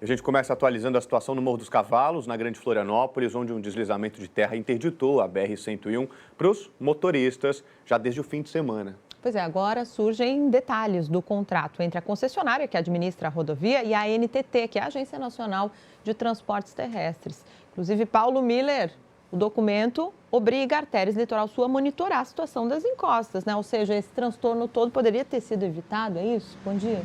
A gente começa atualizando a situação no Morro dos Cavalos, na Grande Florianópolis, onde um deslizamento de terra interditou a BR-101 para os motoristas já desde o fim de semana. Pois é, agora surgem detalhes do contrato entre a concessionária que administra a rodovia e a ANTT, que é a Agência Nacional de Transportes Terrestres. Inclusive, Paulo Miller, o documento obriga a Artérias Litoral Sul a monitorar a situação das encostas, né? Ou seja, esse transtorno todo poderia ter sido evitado, é isso? Bom dia.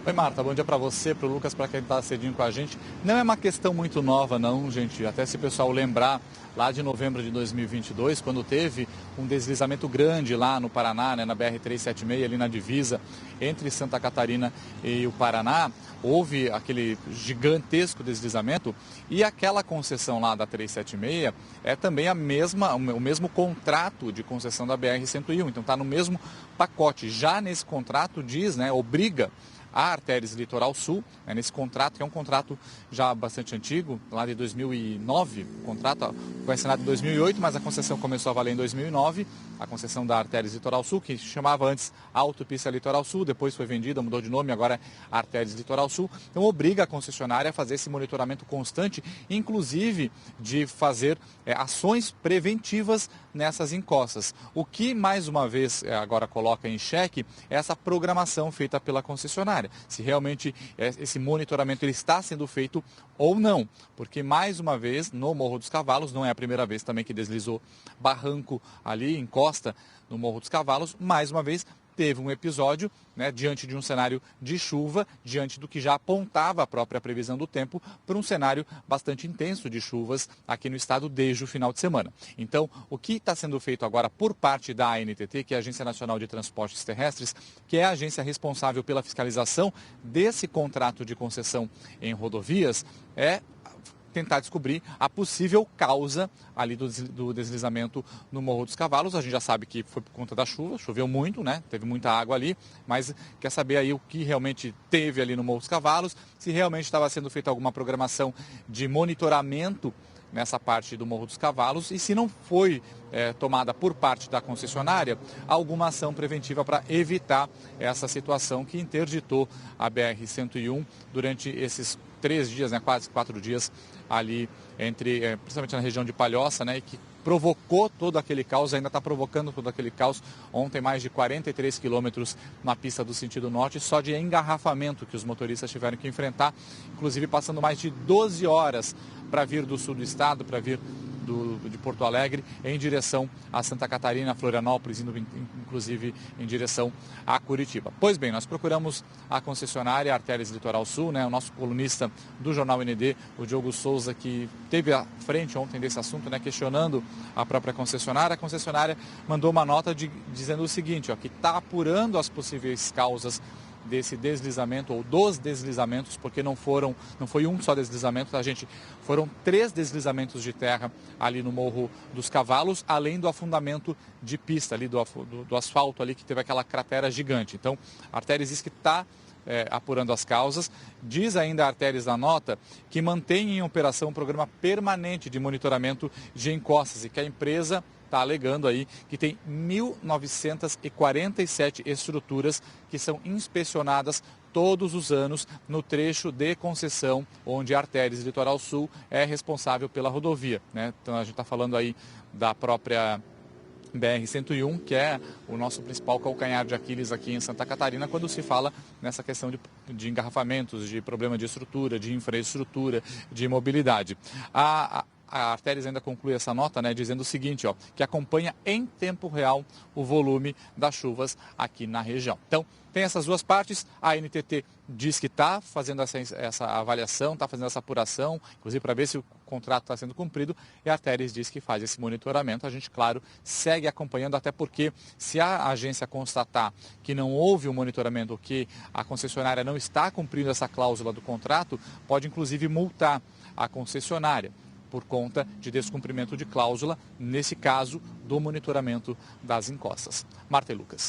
Oi, Marta, bom dia para você, para o Lucas, para quem está cedinho com a gente. Não é uma questão muito nova, não, gente. Até se o pessoal lembrar, lá de novembro de 2022, quando teve um deslizamento grande lá no Paraná, né, na BR-376, ali na divisa entre Santa Catarina e o Paraná, houve aquele gigantesco deslizamento e aquela concessão lá da 376 é também o mesmo contrato de concessão da BR-101. Então está no mesmo pacote. Já nesse contrato diz, né, obriga a Artérias Litoral Sul, nesse contrato, que é um contrato já bastante antigo, lá de 2009, o contrato foi assinado em 2008, mas a concessão começou a valer em 2009, a concessão da Artérias Litoral Sul, que chamava antes Autopista Litoral Sul, depois foi vendida, mudou de nome, agora é Artérias Litoral Sul. Então obriga a concessionária a fazer esse monitoramento constante, inclusive de fazer ações preventivas nessas encostas. O que, mais uma vez, agora coloca em xeque é essa programação feita pela concessionária. Se realmente esse monitoramento ele está sendo feito ou não. Porque, mais uma vez, no Morro dos Cavalos, não é a primeira vez também que deslizou barranco ali, encosta no Morro dos Cavalos, mais uma vez teve um episódio, né, diante de um cenário de chuva, diante do que já apontava a própria previsão do tempo, para um cenário bastante intenso de chuvas aqui no estado desde o final de semana. Então, o que está sendo feito agora por parte da ANTT, que é a Agência Nacional de Transportes Terrestres, que é a agência responsável pela fiscalização desse contrato de concessão em rodovias, é tentar descobrir a possível causa ali do deslizamento no Morro dos Cavalos. A gente já sabe que foi por conta da chuva, choveu muito, né? Teve muita água ali, mas quer saber aí o que realmente teve ali no Morro dos Cavalos, se realmente estava sendo feita alguma programação de monitoramento nessa parte do Morro dos Cavalos e se não foi tomada por parte da concessionária alguma ação preventiva para evitar essa situação que interditou a BR-101 durante esses 3 dias, né, quase 4 dias ali principalmente na região de Palhoça, né, que provocou todo aquele caos, ainda está provocando todo aquele caos. Ontem, mais de 43 quilômetros na pista do sentido norte, só de engarrafamento que os motoristas tiveram que enfrentar, inclusive passando mais de 12 horas para vir do sul do estado, para vir de Porto Alegre em direção a Santa Catarina, Florianópolis, indo inclusive em direção a Curitiba. Pois bem, nós procuramos a concessionária Artérias Litoral Sul, né, o nosso colunista do Jornal ND, o Diogo Souza, que teve à frente ontem desse assunto, né, questionando a própria concessionária. A concessionária mandou uma nota dizendo o seguinte, ó, que está apurando as possíveis causas desse deslizamento ou dos deslizamentos, porque não foi um só deslizamento, tá, gente? Foram 3 deslizamentos de terra ali no Morro dos Cavalos, além do afundamento de pista ali do asfalto ali, que teve aquela cratera gigante. Então, a Artérias diz que está apurando as causas. Diz ainda a Artérias na nota que mantém em operação um programa permanente de monitoramento de encostas e que a empresa está alegando aí que tem 1.947 estruturas que são inspecionadas todos os anos no trecho de concessão onde a Artérias Litoral Sul é responsável pela rodovia, né? Então a gente está falando aí da própria BR-101, que é o nosso principal calcanhar de Aquiles aqui em Santa Catarina, quando se fala nessa questão de engarrafamentos, de problema de estrutura, de infraestrutura, de mobilidade. A Artérias ainda conclui essa nota, né, dizendo o seguinte, ó, que acompanha em tempo real o volume das chuvas aqui na região. Então, tem essas duas partes. A ANTT diz que está fazendo essa avaliação, está fazendo essa apuração, inclusive para ver se o contrato está sendo cumprido, e a Artérias diz que faz esse monitoramento. A gente, claro, segue acompanhando, até porque se a agência constatar que não houve um monitoramento, que a concessionária não está cumprindo essa cláusula do contrato, pode inclusive multar a concessionária por conta de descumprimento de cláusula, nesse caso do monitoramento das encostas. Marta e Lucas.